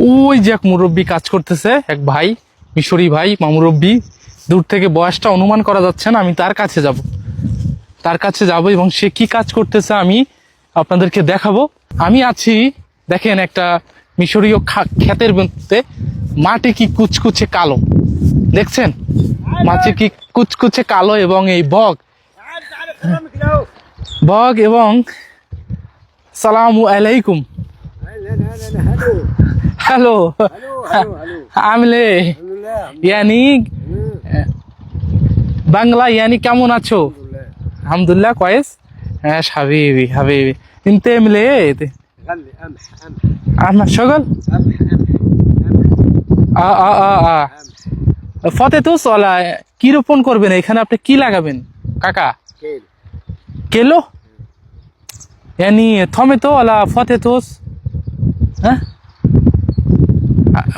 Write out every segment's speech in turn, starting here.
ওই যে এক মুরব্বী কাজ করতেছে, এক ভাই, মিশরি ভাই, মুরব্বী, দূর থেকে বয়সটা অনুমান করা যাচ্ছে না। আমি তার কাছে যাব এবং সে কি কাজ করতেছে আমি আপনাদেরকে দেখাবো। আমি আছি, দেখেন, একটা মিশরীয় ক্ষেতের মধ্যে। মাটি কি কুচকুচে কালো, দেখছেন? মাটি কি কুচকুচে কালো, এবং এই বগ এবং সালামু আলাইকুম, হ্যালো, আমলে ইয়ানি বাংলা, ইয়ানি কেমন আছো? আলহামদুলিল্লাহ কয়েস। হ্যাঁ হাবিবি হাবিবি ইনতে মিলে আমার শগল ফতেতুস ওলা কি রোপণ করবেন এখানে? আপনি কি লাগাবেন কাকা? কেলো ইয়ানি টমেটো ওলা ফতেতুস? হ্যাঁ,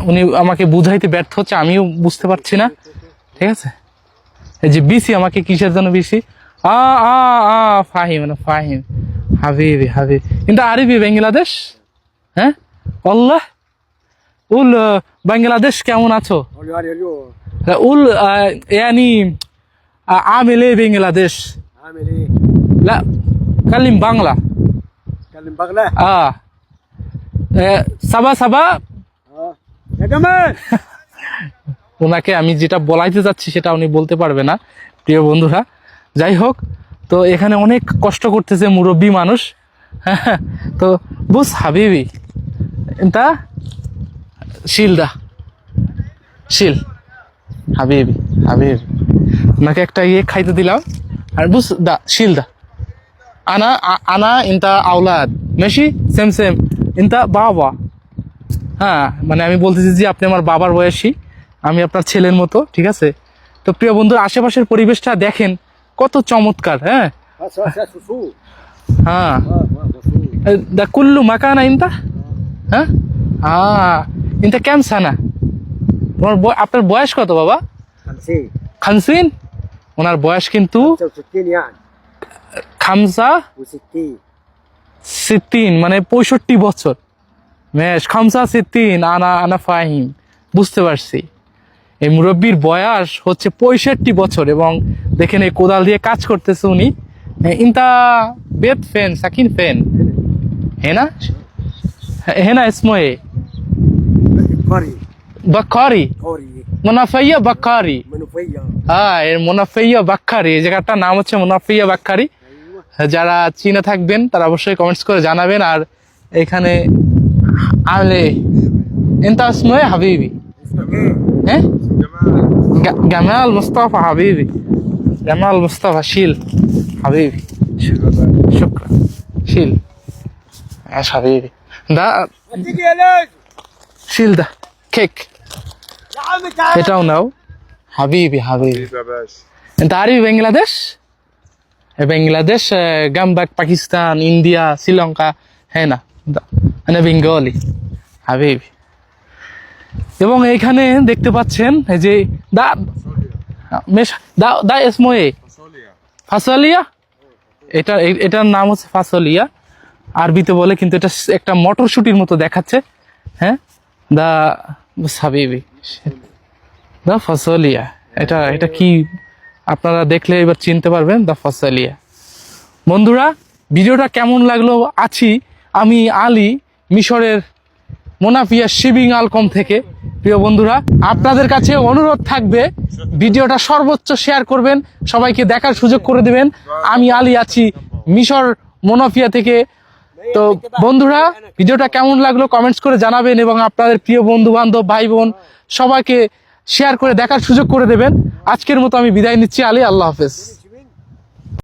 উনি আমাকে বুঝাইতে ব্যর্থ হচ্ছে, আমিও বুঝতে পারছি না। ঠিক আছে, এই যে বিসি, আমাকে কিসের জন্য বিসি? ফাহিম ফাহিম হাবিবি হাবিব কিন্তু আরবি বাংলাদেশ। হ্যাঁ আল্লাহ উল বাংলাদেশ কেমন আছো? উল ইয়ানি আমিলে বাংলাদেশ লা কালিম বাংলা সাবা সাবা। ওনাকে আমি যেটা বলাইতে যাচ্ছি সেটা উনি বলতে পারবে না, প্রিয় বন্ধুরা। যাই হোক, তো এখানে অনেক কষ্ট করতেছে মুরব্বী মানুষ। হ্যাঁ, তো বুস হাবিবি তা শিলদা শিল হাবিবি হাবিব, ওনাকে একটা খাইতে দিলাম। আর বুস দা শিলদা আনা আনা ইনতা আওলাদ মেশি সেম সেম ইনতা বাবা। হ্যাঁ, মানে আমি বলতেছি যে আপনি আমার বাবার বয়সী, আমি আপনার ছেলের মতো। ঠিক আছে, তো প্রিয় বন্ধুর আশেপাশের পরিবেশটা দেখেন কত চমৎকার। হ্যাঁ হ্যাঁ, দা কুল্লু মাকানা ইনতা। হ্যাঁ ইনতা কেম সানা? আপনার বয়স কত বাবা? খামসিন। ওনার বয়স কিন্তু খামসা সিদ্দিন, মানে 65 বছর। মেশ খামসা সিদ্দিন আনা আনা ফাহিম, বুঝতে পারছি। এই মুরব্বীর বয়স হচ্ছে 65 বছর, এবং দেখেন এই কোদাল দিয়ে কাজ করতেছে উনি। ইনতা বেত ফেন সাকিন ফেন হেনা হেনা ইসমে বাকারি মুনাফিয়া বাকারি। হ্যাঁ, এর মুনাফিয়া বাকারি, এই জায়গাটার নাম হচ্ছে মুনাফিয়া বাকারি। যারা চিনে থাকবেন তারা অবশ্যই কমেন্টস করে জানাবেন। আর এখানে আলে ইনতা ইসমে হাবিবি, হ্যাঁ জামাল মুস্তাফা হাবিবি, জামাল মুস্তাফা শিল হাবিবি, শুকরান শিল আশ হাবিবি দা শিল দা কেক এটাও নাও হাবিবি হাবিবি। انت عارف بنجلاديش؟ بنجلاديش جنبك باكستان انديا سريلانكا هنا انا بنغالي হাবিবি। এবং এইখানে দেখতে পাচ্ছেন এই যে দা মেশ দা দা ইসমে ফাসলিয়া, এটার নাম হচ্ছে ফাসলিয়া, আরবিতে বলে, কিন্তু এটা একটা মটরশুটির মতো দেখাচ্ছে। হ্যাঁ, দা হাবিবি দা ফাসলিয়া, এটা কি আপনারা দেখলে এবার চিনতে পারবেন, দা ফাসলিয়া। বন্ধুরা, ভিডিওটা কেমন লাগলো? আছি আমি আলী, মিশরের মুনাফিয়া শিপিং আলকম থেকে। প্রিয় বন্ধুরা, আপনাদের কাছে অনুরোধ থাকবে ভিডিওটা সর্বোচ্চ শেয়ার করবেন, সবাইকে দেখার সুযোগ করে দেবেন। আমি আলী আছি মিশর মুনাফিয়া থেকে। তো বন্ধুরা, ভিডিওটা কেমন লাগলো কমেন্টস করে জানাবেন, এবং আপনাদের প্রিয় বন্ধু বান্ধব ভাই বোন সবাইকে শেয়ার করে দেখার সুযোগ করে দেবেন। আজকের মতো আমি বিদায় নিচ্ছি। আলী, আল্লাহ হাফেজ।